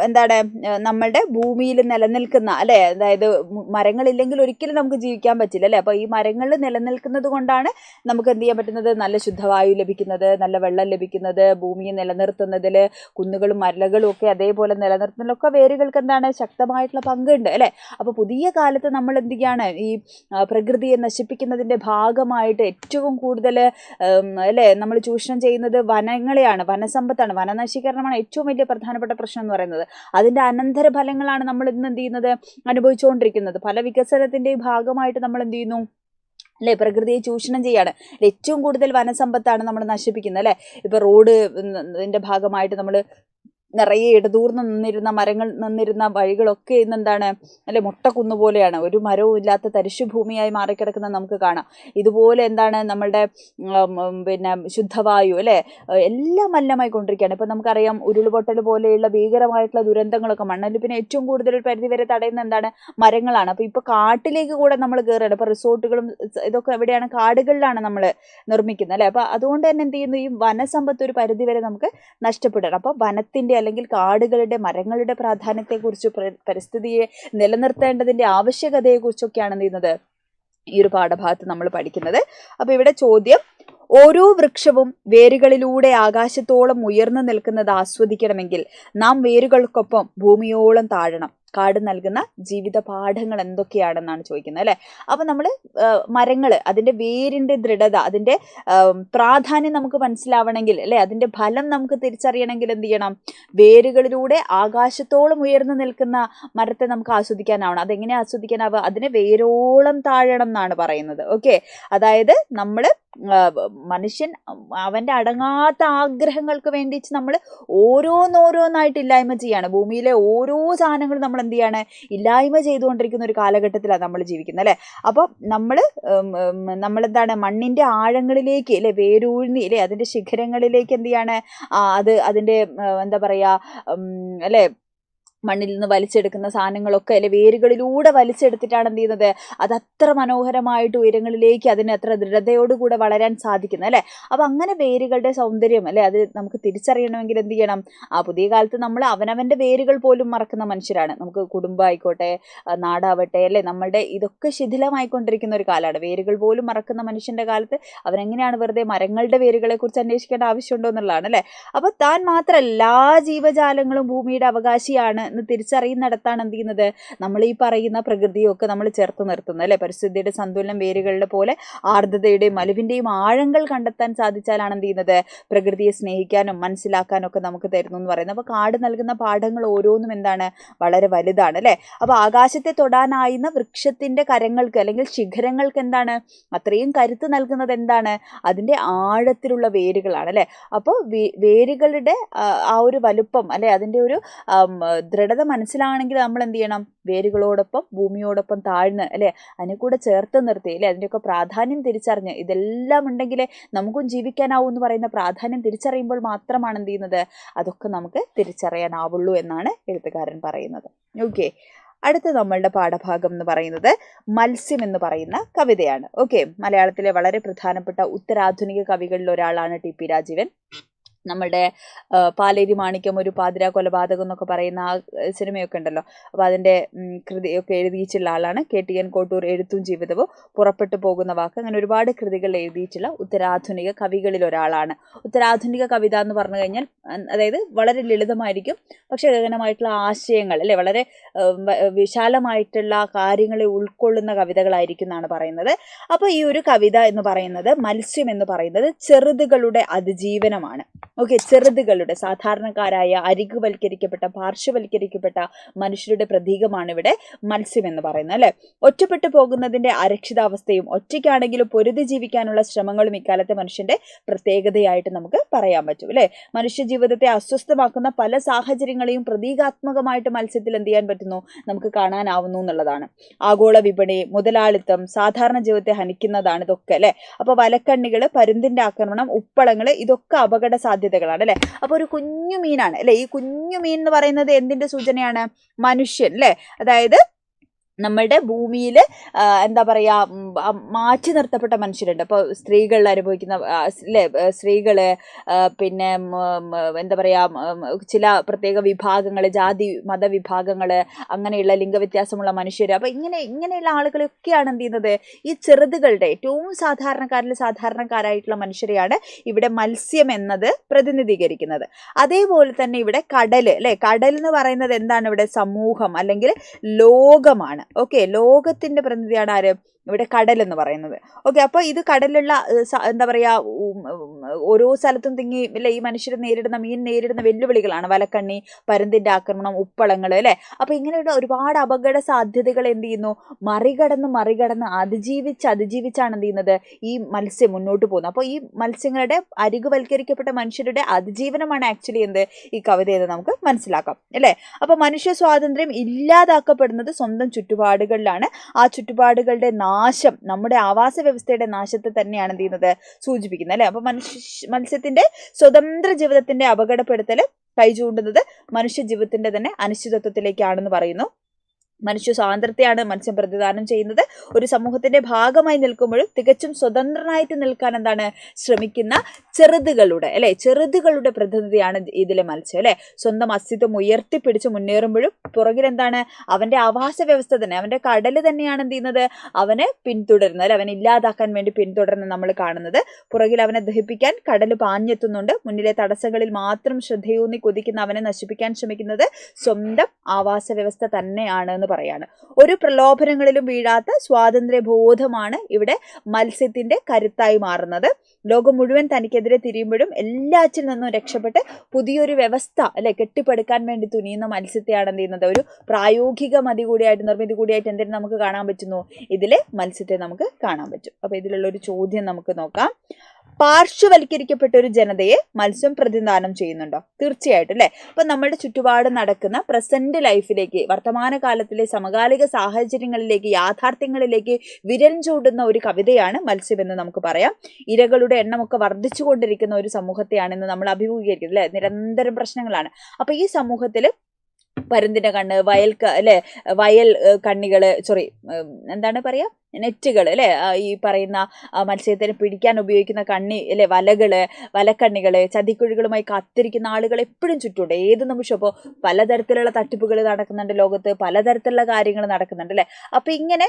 എന്താണ് നമ്മളുടെ ഭൂമിയിൽ നിലനിൽക്കുന്ന അല്ലേ, അതായത് മരങ്ങളില്ലെങ്കിൽ ഒരിക്കലും നമുക്ക് ജീവിക്കാൻ പറ്റില്ല അല്ലേ. അപ്പോൾ ഈ മരങ്ങൾ നിലനിൽക്കുന്നത് കൊണ്ടാണ് നമുക്ക് എന്ത് ചെയ്യാൻ പറ്റുന്നത്, നല്ല ശുദ്ധവായു ലഭിക്കുന്നത്, നല്ല വെള്ളം ലഭിക്കുന്നത്, ഭൂമിയെ നിലനിർത്തുന്നതിൽ കുന്നുകളും മരകളും ഒക്കെ അതേപോലെ നിലനിർത്തുന്നതിലൊക്കെ വേരുകൾക്ക് എന്താണ് ശക്തമായിട്ടുള്ള പങ്കുണ്ട് അല്ലേ. അപ്പോൾ പുതിയ കാലത്ത് നമ്മൾ എന്ത് ചെയ്യാണ്, ഈ പ്രകൃതിയെ നശിപ്പിക്കുന്നതിൻ്റെ ഭാഗമായിട്ട് ഏറ്റവും കൂടുതൽ അല്ലേ നമ്മൾ ചൂഷണം ചെയ്യുന്നത് വനങ്ങളെയാണ്, വനസമ്പത്താണ്. വനനശീകരണമാണ് ഏറ്റവും വലിയ പ്രധാനപ്പെട്ട പ്രശ്നം എന്ന് പറയുന്നത്. അതിൻ്റെ അനന്തരഫലങ്ങളാണ് നമ്മൾ ഇന്ന് എന്ത് ചെയ്യുന്നത്, അനുഭവിച്ചുകൊണ്ടിരിക്കുന്നത്. പല വികസനത്തിൻ്റെയും ഭാഗമായിട്ട് നമ്മൾ എന്ത് ചെയ്യുന്നു അല്ലേ, പ്രകൃതിയെ ചൂഷണം ചെയ്യാണ്. ഏറ്റവും കൂടുതൽ വനസമ്പത്താണ് നമ്മൾ നശിപ്പിക്കുന്നത് അല്ലേ. ഇപ്പോൾ റോഡിൻ്റെ ഭാഗമായിട്ട് നമ്മൾ നിറയെ ഇടതൂർന്ന് നിന്നിരുന്ന വഴികളൊക്കെ ഇന്നെന്താണ് അല്ലെ മുട്ടക്കുന്ന് പോലെയാണ്, ഒരു മരവും ഇല്ലാത്ത തരിശുഭൂമിയായി മാറിക്കിടക്കുന്ന നമുക്ക് കാണാം. ഇതുപോലെ എന്താണ് നമ്മളുടെ ശുദ്ധവായു അല്ലേ എല്ലാം മലിനമായി കൊണ്ടിരിക്കുകയാണ്. ഇപ്പം നമുക്കറിയാം ഉരുൾപൊട്ടൽ പോലെയുള്ള ഭീകരമായിട്ടുള്ള ദുരന്തങ്ങളൊക്കെ, മണ്ണൊലിപ്പിനെ ഏറ്റവും കൂടുതൽ ഒരു പരിധിവരെ തടയുന്ന എന്താണ്, മരങ്ങളാണ്. അപ്പോൾ ഇപ്പോൾ കാട്ടിലേക്ക് കൂടെ നമ്മൾ കയറുകയാണ്. ഇപ്പോൾ റിസോർട്ടുകളും ഇതൊക്കെ എവിടെയാണ്, കാടുകളിലാണ് നമ്മൾ നിർമ്മിക്കുന്നത് അല്ലേ. അപ്പോൾ അതുകൊണ്ട് തന്നെ എന്ത് ചെയ്യുന്നു, ഈ വനസമ്പത്ത് ഒരു പരിധിവരെ നമുക്ക് നഷ്ടപ്പെടണം. അപ്പോൾ വനത്തിൻ്റെ അല്ലെങ്കിൽ കാടുകളുടെ മരങ്ങളുടെ പ്രാധാന്യത്തെക്കുറിച്ച്, പരിസ്ഥിതിയെ നിലനിർത്തേണ്ടതിൻ്റെ ആവശ്യകതയെക്കുറിച്ചൊക്കെയാണ് എന്ത് ചെയ്യുന്നത് ഈ ഒരു പാഠഭാഗത്ത് നമ്മൾ പഠിക്കുന്നത്. അപ്പോൾ ഇവിടെ ചോദ്യം, ഓരോ വൃക്ഷവും വേരുകളിലൂടെ ആകാശത്തോളം ഉയർന്നു നിൽക്കുന്നത് ആസ്വദിക്കണമെങ്കിൽ നാം വേരുകൾക്കൊപ്പം ഭൂമിയോളം താഴണം. കാട് നൽകുന്ന ജീവിത പാഠങ്ങൾ എന്തൊക്കെയാണെന്നാണ് ചോദിക്കുന്നത് അല്ലേ. അപ്പം നമ്മൾ മരങ്ങൾ, അതിൻ്റെ വേരിൻ്റെ ദൃഢത, അതിൻ്റെ പ്രാധാന്യം നമുക്ക് മനസ്സിലാവണമെങ്കിൽ അല്ലേ, അതിൻ്റെ ഫലം നമുക്ക് തിരിച്ചറിയണമെങ്കിൽ എന്ത് ചെയ്യണം, വേരുകളിലൂടെ ആകാശത്തോളം ഉയർന്നു നിൽക്കുന്ന മരത്തെ നമുക്ക് ആസ്വദിക്കാനാവണം. അതെങ്ങനെ ആസ്വദിക്കാനാവുക, അതിനെ വേരോളം താഴണം എന്നാണ് പറയുന്നത്. ഓക്കെ, അതായത് നമ്മൾ മനുഷ്യൻ അവൻ്റെ അടങ്ങാത്ത ആഗ്രഹങ്ങൾക്ക് വേണ്ടി നമ്മൾ ഓരോന്നായിട്ട് ഇല്ലായ്മ ചെയ്യാണ്. ഭൂമിയിലെ ഓരോ സാധനങ്ങളും നമ്മൾ എന്ത് ചെയ്യാണ്, ഇല്ലായ്മ ചെയ്തുകൊണ്ടിരിക്കുന്ന ഒരു കാലഘട്ടത്തിലാണ് നമ്മൾ ജീവിക്കുന്നത് അല്ലേ. അപ്പോൾ നമ്മളെന്താണ് മണ്ണിൻ്റെ ആഴങ്ങളിലേക്ക് അല്ലേ വേരൂഴ്ന്നി അല്ലേ അതിൻ്റെ ശിഖരങ്ങളിലേക്ക് എന്ത് ചെയ്യാണ്, അതിൻ്റെ എന്താ പറയുക അല്ലേ മണ്ണിൽ നിന്ന് വലിച്ചെടുക്കുന്ന സാധനങ്ങളൊക്കെ അല്ലെ വേരുകളിലൂടെ വലിച്ചെടുത്തിട്ടാണ് എന്ത് ചെയ്യുന്നത്, അതത്ര മനോഹരമായിട്ട് ഉയരങ്ങളിലേക്ക് അതിന് അത്ര ദൃഢതയോടുകൂടെ വളരാൻ സാധിക്കുന്നത് അല്ലേ. അപ്പം അങ്ങനെ വേരുകളുടെ സൗന്ദര്യം അല്ലെ അത് നമുക്ക് തിരിച്ചറിയണമെങ്കിൽ എന്ത് ചെയ്യണം, പുതിയ കാലത്ത് നമ്മൾ അവനവൻ്റെ വേരുകൾ പോലും മറക്കുന്ന മനുഷ്യരാണ്. നമുക്ക് കുടുംബമായിക്കോട്ടെ, നാടാവട്ടെ അല്ലേ, നമ്മളുടെ ഇതൊക്കെ ശിഥിലമായിക്കൊണ്ടിരിക്കുന്ന ഒരു കാലമാണ്. വേരുകൾ പോലും മറക്കുന്ന മനുഷ്യൻ്റെ കാലത്ത് അവനെങ്ങനെയാണ് വെറുതെ മരങ്ങളുടെ വേരുകളെ കുറിച്ച് അന്വേഷിക്കേണ്ട ആവശ്യമുണ്ടോ എന്നുള്ളതാണ് അല്ലേ. അപ്പോൾ താൻ മാത്രമല്ല എല്ലാ ജീവജാലങ്ങളും ഭൂമിയുടെ അവകാശിയാണ് എന്ന് തിരിച്ചറിയുന്നിടത്താണ് എന്ത് ചെയ്യുന്നത്, നമ്മൾ ഈ പറയുന്ന പ്രകൃതിയൊക്കെ നമ്മൾ ചേർത്ത് നിർത്തുന്നത് അല്ലേ. പരിസ്ഥിതിയുടെ സന്തുലനം വേരുകളുടെ പോലെ ആർദ്രതയുടെയും അലിവിൻ്റെയും ആഴങ്ങൾ കണ്ടെത്താൻ സാധിച്ചാലാണ് എന്ത് ചെയ്യുന്നത്, പ്രകൃതിയെ സ്നേഹിക്കാനും മനസ്സിലാക്കാനും ഒക്കെ നമുക്ക് തരുന്നു എന്ന് പറയുന്നത്. അപ്പോൾ കാട് നൽകുന്ന പാഠങ്ങൾ ഓരോന്നും എന്താണ്, വളരെ വലുതാണ് അല്ലേ. അപ്പോൾ ആകാശത്തെ തൊടാനായിരുന്ന വൃക്ഷത്തിൻ്റെ കരങ്ങൾക്ക് അല്ലെങ്കിൽ ശിഖരങ്ങൾക്ക് എന്താണ് അത്രയും കരുത്ത് നൽകുന്നത് എന്താണ്, അതിൻ്റെ ആഴത്തിലുള്ള വേരുകളാണ് അല്ലേ. അപ്പോൾ വേരുകളുടെ ആ ഒരു വലുപ്പം അല്ലെ അതിൻ്റെ ഒരു ദൃഢത മനസ്സിലാണെങ്കിൽ നമ്മൾ എന്ത് ചെയ്യണം? വേരുകളോടൊപ്പം ഭൂമിയോടൊപ്പം താഴ്ന്ന് അല്ലെ അതിനെ കൂടെ ചേർത്ത് നിർത്തി അല്ലെ അതിൻ്റെയൊക്കെ പ്രാധാന്യം തിരിച്ചറിഞ്ഞ് ഇതെല്ലാം ഉണ്ടെങ്കിലേ നമുക്കും ജീവിക്കാനാവൂ എന്ന് പറയുന്ന പ്രാധാന്യം തിരിച്ചറിയുമ്പോൾ മാത്രമാണ് എന്ത് ചെയ്യുന്നത്? അതൊക്കെ നമുക്ക് തിരിച്ചറിയാനാവുള്ളൂ എന്നാണ് എഴുത്തുകാരൻ പറയുന്നത്. ഓക്കെ, അടുത്ത നമ്മളുടെ പാഠഭാഗം എന്ന് പറയുന്നത് മത്സ്യം എന്ന് പറയുന്ന കവിതയാണ്. ഓക്കെ, മലയാളത്തിലെ വളരെ പ്രധാനപ്പെട്ട ഉത്തരാധുനിക കവികളിൽ ഒരാളാണ് ടി.പി. രാജീവൻ. നമ്മളുടെ പാലേരി മാണിക്യം ഒരു പാതിരാ കൊലപാതകം എന്നൊക്കെ പറയുന്ന ആ സിനിമയൊക്കെ ഉണ്ടല്ലോ, അപ്പോൾ അതിൻ്റെ കൃതിയൊക്കെ എഴുതിയിട്ടുള്ള ആളാണ്. KTN കോട്ടൂർ എഴുത്തും ജീവിതവും, പുറപ്പെട്ടു പോകുന്ന വാക്ക്, അങ്ങനെ ഒരുപാട് കൃതികൾ എഴുതിയിട്ടുള്ള ഉത്തരാധുനിക കവികളിൽ ഒരാളാണ്. ഉത്തരാധുനിക കവിത എന്ന് പറഞ്ഞു കഴിഞ്ഞാൽ അതായത് വളരെ ലളിതമായിരിക്കും, പക്ഷെ ഗഹനമായിട്ടുള്ള ആശയങ്ങൾ അല്ലെ വളരെ വിശാലമായിട്ടുള്ള കാര്യങ്ങളെ ഉൾക്കൊള്ളുന്ന കവിതകളായിരിക്കും എന്നാണ് പറയുന്നത്. അപ്പോൾ ഈ ഒരു കവിത എന്ന് പറയുന്നത് മത്സ്യം എന്ന് പറയുന്നത് ചെറുതുകളുടെ അതിജീവനമാണ്. ഓക്കെ, ചെറുതുകളുടെ സാധാരണക്കാരായ അരികുവൽക്കരിക്കപ്പെട്ട പാർശ്വവൽക്കരിക്കപ്പെട്ട മനുഷ്യരുടെ പ്രതീകമാണ് ഇവിടെ മത്സ്യം എന്ന് പറയുന്നത് അല്ലെ. ഒറ്റപ്പെട്ടു പോകുന്നതിന്റെ അരക്ഷിതാവസ്ഥയും ഒറ്റയ്ക്കാണെങ്കിലും പൊരുതി ജീവിക്കാനുള്ള ശ്രമങ്ങളും ഇക്കാലത്തെ മനുഷ്യന്റെ പ്രത്യേകതയായിട്ട് നമുക്ക് പറയാൻ പറ്റും അല്ലെ. മനുഷ്യ ജീവിതത്തെ അസ്വസ്ഥമാക്കുന്ന പല സാഹചര്യങ്ങളെയും പ്രതീകാത്മകമായിട്ട് മത്സ്യത്തിൽ എന്ത് ചെയ്യാൻ പറ്റുന്നു? നമുക്ക് കാണാനാവുന്നു എന്നുള്ളതാണ്. ആഗോള വിപണി, മുതലാളിത്തം, സാധാരണ ജീവിതത്തെ ഹനിക്കുന്നതാണ് ഇതൊക്കെ അല്ലെ. അപ്പൊ വലക്കണ്ണികള്, പരുന്തിന്റെ ആക്രമണം, ഉപ്പളങ്ങള്, ഇതൊക്കെ അപകട സാധ്യതകളാണ് അല്ലെ. അപ്പൊ ഒരു കുഞ്ഞു മീനാണ് അല്ലെ. ഈ കുഞ്ഞു മീൻ എന്ന് പറയുന്നത് എന്തിന്റെ സൂചനയാണ്? മനുഷ്യൻ അല്ലെ. അതായത് നമ്മളുടെ ഭൂമിയിൽ എന്താ പറയുക മാറ്റി നിർത്തപ്പെട്ട മനുഷ്യരുണ്ട്. അപ്പോൾ സ്ത്രീകൾ അനുഭവിക്കുന്ന അല്ലേ, സ്ത്രീകള്, പിന്നെ എന്താ പറയുക ചില പ്രത്യേക വിഭാഗങ്ങൾ, ജാതി മതവിഭാഗങ്ങൾ, അങ്ങനെയുള്ള ലിംഗവ്യത്യാസമുള്ള മനുഷ്യർ. അപ്പോൾ ഇങ്ങനെയുള്ള ആളുകളൊക്കെയാണ് എന്ത് ചെയ്യുന്നത്? ഈ ചെറുതുകളുടെ ഏറ്റവും സാധാരണക്കാരായിട്ടുള്ള മനുഷ്യരെയാണ് ഇവിടെ മത്സ്യം എന്നത് പ്രതിനിധീകരിക്കുന്നത്. അതേപോലെ തന്നെ ഇവിടെ കടൽ അല്ലെ. കടൽ എന്ന് പറയുന്നത് എന്താണ്? ഇവിടെ സമൂഹം അല്ലെങ്കിൽ ലോകമാണ്. ഓക്കെ, ലോകത്തിന്റെ പ്രതിനിധിയാണ് ആര്? ഇവിടെ കടൽ എന്ന് പറയുന്നത്. ഓക്കെ, അപ്പോൾ ഇത് കടലുള്ള എന്താ പറയുക ഓരോ സ്ഥലത്തും തിങ്ങി അല്ലെ ഈ മനുഷ്യർ മീൻ നേരിടുന്ന വെല്ലുവിളികളാണ്. വലക്കണ്ണി, പരുന്തിന്റെ ആക്രമണം, ഉപ്പളങ്ങൾ അല്ലെ. അപ്പൊ ഇങ്ങനെയുള്ള ഒരുപാട് അപകട സാധ്യതകൾ എന്ത് ചെയ്യുന്നു? മറികടന്ന് അതിജീവിച്ചാണ് എന്ത് ചെയ്യുന്നത്? ഈ മത്സ്യം മുന്നോട്ട് പോകുന്നത്. അപ്പോൾ ഈ മത്സ്യങ്ങളുടെ അരികുവൽക്കരിക്കപ്പെട്ട മനുഷ്യരുടെ അതിജീവനമാണ് ആക്ച്വലി എന്ത് ഈ കവിത എന്ന് നമുക്ക് മനസ്സിലാക്കാം അല്ലെ. അപ്പൊ മനുഷ്യ സ്വാതന്ത്ര്യം ഇല്ലാതാക്കപ്പെടുന്നത് സ്വന്തം ചുറ്റുപാടുകളിലാണ്. ആ ചുറ്റുപാടുകളുടെ നാശം നമ്മുടെ ആവാസ വ്യവസ്ഥയുടെ നാശത്തെ തന്നെയാണ് എന്ത് ചെയ്യുന്നത്? സൂചിപ്പിക്കുന്നത് അല്ലെ. അപ്പൊ മത്സ്യത്തിന്റെ സ്വതന്ത്ര ജീവിതത്തിന്റെ അപകടപ്പെടുത്തല് കൈചൂണ്ടുന്നത് മനുഷ്യ ജീവിതത്തിന്റെ തന്നെ അനിശ്ചിതത്വത്തിലേക്കാണെന്ന് പറയുന്നു. മനുഷ്യ സ്വാതന്ത്ര്യത്തെയാണ് മത്സ്യം പ്രതിദാനം ചെയ്യുന്നത്. ഒരു സമൂഹത്തിന്റെ ഭാഗമായി നിൽക്കുമ്പോഴും തികച്ചും സ്വതന്ത്രനായിട്ട് നിൽക്കാൻ എന്താണ് ശ്രമിക്കുന്ന ചെറുതുകളുടെ പ്രതിനിധിയാണ് ഇതിലെ മത്സ്യം അല്ലെ. സ്വന്തം അസ്തിത്വം ഉയർത്തിപ്പിടിച്ച് മുന്നേറുമ്പോഴും പുറകിൽ എന്താണ്? അവന്റെ ആവാസ വ്യവസ്ഥ തന്നെ, അവന്റെ കടല് തന്നെയാണ് എന്ത് ചെയ്യുന്നത്? അവനെ പിന്തുടരുന്നത് അല്ലെ, അവനെ ഇല്ലാതാക്കാൻ വേണ്ടി പിന്തുടരുന്ന നമ്മൾ കാണുന്നത്. പുറകിൽ അവനെ ദഹിപ്പിക്കാൻ കടല് പാഞ്ഞെത്തുന്നുണ്ട്. മുന്നിലെ തടസ്സങ്ങളിൽ മാത്രം ശ്രദ്ധയൂന്നി കൊതിക്കുന്ന അവനെ നശിപ്പിക്കാൻ ശ്രമിക്കുന്നത് സ്വന്തം ആവാസ വ്യവസ്ഥ തന്നെയാണ് എന്ന് പറയാണ്. ഒരു പ്രലോഭനങ്ങളിലും വീഴാത്ത സ്വാതന്ത്ര്യ ബോധമാണ് ഇവിടെ മത്സ്യത്തിന്റെ കരുത്തായി മാറുന്നത്. ലോകം മുഴുവൻ തനിക്കെതിരെ തിരിയുമ്പോഴും എല്ലാറ്റിൽ നിന്നും രക്ഷപ്പെട്ട് പുതിയൊരു വ്യവസ്ഥ അല്ലെ കെട്ടിപ്പടുക്കാൻ വേണ്ടി തുനിയുന്ന മത്സ്യത്തെയാണ് എന്ത് ചെയ്യുന്നത്? ഒരു പ്രായോഗിക നിർമ്മിതി കൂടിയായിട്ട് എന്തിനും നമുക്ക് കാണാൻ പറ്റുന്നു? ഇതിലെ മത്സ്യത്തെ നമുക്ക് കാണാൻ പറ്റും. അപ്പൊ ഇതിലുള്ള ഒരു ചോദ്യം നമുക്ക് നോക്കാം. പാർശ്വവൽക്കരിക്കപ്പെട്ട ഒരു ജനതയെ മത്സ്യം പ്രതിനിധാനം ചെയ്യുന്നുണ്ടോ? തീർച്ചയായിട്ടും അല്ലെ. അപ്പൊ നമ്മുടെ ചുറ്റുപാട് നടക്കുന്ന പ്രസന്റ് ലൈഫിലേക്ക്, വർത്തമാനകാലത്തിലെ സമകാലിക സാഹചര്യങ്ങളിലേക്ക്, യാഥാർത്ഥ്യങ്ങളിലേക്ക് വിരൽ ചൂണ്ടുന്ന ഒരു കവിതയാണ് മത്സ്യം എന്ന് നമുക്ക് പറയാം. ഇരകളുടെ എണ്ണമൊക്കെ വർദ്ധിച്ചുകൊണ്ടിരിക്കുന്ന ഒരു സമൂഹത്തെയാണെന്ന് നമ്മൾ അഭിമുഖീകരിക്കുന്നത് അല്ലെ. നിരന്തരം പ്രശ്നങ്ങളാണ്. അപ്പൊ ഈ സമൂഹത്തിൽ പരുന്തിന്റെ കണ്ണ്, വയൽ കണ്ണികള്, എന്താണ് പറയാ, നെറ്റുകൾ അല്ലെ, ഈ പറയുന്ന മത്സ്യത്തിനെ പിടിക്കാൻ ഉപയോഗിക്കുന്ന കണ്ണി അല്ലെ, വലക്കണ്ണികള്, ചതിക്കുഴികളുമായി കാത്തിരിക്കുന്ന ആളുകൾ എപ്പോഴും ചുറ്റുണ്ട് ഏത് നിമിഷം. അപ്പോൾ പലതരത്തിലുള്ള തട്ടിപ്പുകൾ നടക്കുന്നുണ്ട് ലോകത്ത്, പലതരത്തിലുള്ള കാര്യങ്ങൾ നടക്കുന്നുണ്ട് അല്ലെ. അപ്പൊ ഇങ്ങനെ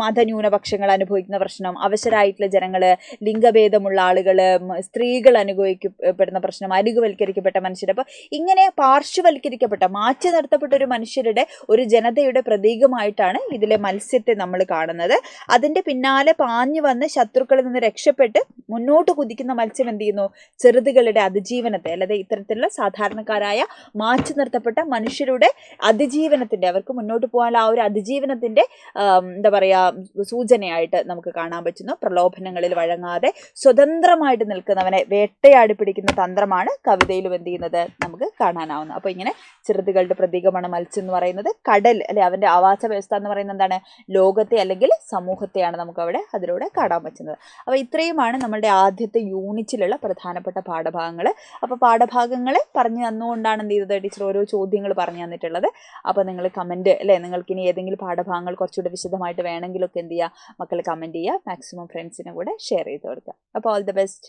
മതന്യൂനപക്ഷങ്ങൾ അനുഭവിക്കുന്ന പ്രശ്നം, അവശരായിട്ടുള്ള ജനങ്ങള്, ലിംഗഭേദമുള്ള ആളുകള്, സ്ത്രീകൾ അനുഭവിക്കപ്പെടുന്ന പ്രശ്നം, അരികുവൽക്കരിക്കപ്പെട്ട മനുഷ്യർ. അപ്പൊ ഇങ്ങനെ പാർശ്വവൽക്കരിക്കപ്പെട്ട, മാറ്റി നിർത്തപ്പെട്ട ഒരു മനുഷ്യരുടെ, ഒരു ജനതയുടെ പ്രതീകമായിട്ടാണ് ഇതിലെ മത്സ്യത്തെ നമ്മൾ കാണുന്നത്. അതിന്റെ പിന്നാലെ പാഞ്ഞു വന്ന് ശത്രുക്കളിൽ നിന്ന് രക്ഷപ്പെട്ട് മുന്നോട്ട് കുതിക്കുന്ന മത്സ്യം എന്ത് ചെയ്യുന്നു? ചെറുതുകളുടെ അതിജീവനത്തെ, അല്ലാതെ ഇത്തരത്തിലുള്ള സാധാരണക്കാരായ മാറ്റി നിർത്തപ്പെട്ട മനുഷ്യരുടെ അതിജീവനത്തിന്റെ, അവർക്ക് മുന്നോട്ട് പോകാനുള്ള ആ ഒരു അതിജീവനത്തിന്റെ എന്താ പറയാ സൂചനയായിട്ട് നമുക്ക് കാണാൻ പറ്റുന്നു. പ്രലോഭനങ്ങളിൽ വഴങ്ങാതെ സ്വതന്ത്രമായിട്ട് നിൽക്കുന്നവനെ വേട്ടയാടി പിടിക്കുന്ന തന്ത്രമാണ് കവിതയിലും എന്ത് ചെയ്യുന്നത് നമുക്ക് കാണാനാവുന്നത്. അപ്പൊ ഇങ്ങനെ ചെറുതുകളുടെ പ്രതീകമാണ് മത്സ്യം എന്ന് പറയുന്നത്. കടൽ അല്ലെ, അവന്റെ ആവാസ വ്യവസ്ഥ എന്ന് പറയുന്നത് എന്താണ്? ലോകത്തെ അല്ലെങ്കിൽ സമൂഹത്തെയാണ് നമുക്ക് അവിടെ അതിലൂടെ കാണാൻ പറ്റുന്നത്. അപ്പൊ ഇത്രയുമാണ് നമ്മളുടെ ആദ്യത്തെ യൂണിറ്റിലുള്ള പ്രധാനപ്പെട്ട പാഠഭാഗങ്ങൾ. അപ്പൊ പാഠഭാഗങ്ങൾ പറഞ്ഞു തന്നുകൊണ്ടാണ് എന്ത് ചെയ്തത് ടീച്ചർ ഓരോ ചോദ്യങ്ങൾ പറഞ്ഞു തന്നിട്ടുള്ളത്. അപ്പൊ നിങ്ങൾ കമന്റ് അല്ലെ, നിങ്ങൾക്ക് ഇനി ഏതെങ്കിലും പാഠഭാഗങ്ങൾ കുറച്ചുകൂടി വിശദമായിട്ട് വേണമെങ്കിലൊക്കെ എന്ത് ചെയ്യുക, മക്കൾ കമന്റ് ചെയ്യുക, മാക്സിമം ഫ്രണ്ട്സിനെ കൂടെ ഷെയർ ചെയ്ത് കൊടുക്കുക. അപ്പോൾ ഓൾ ദി ബെസ്റ്റ്.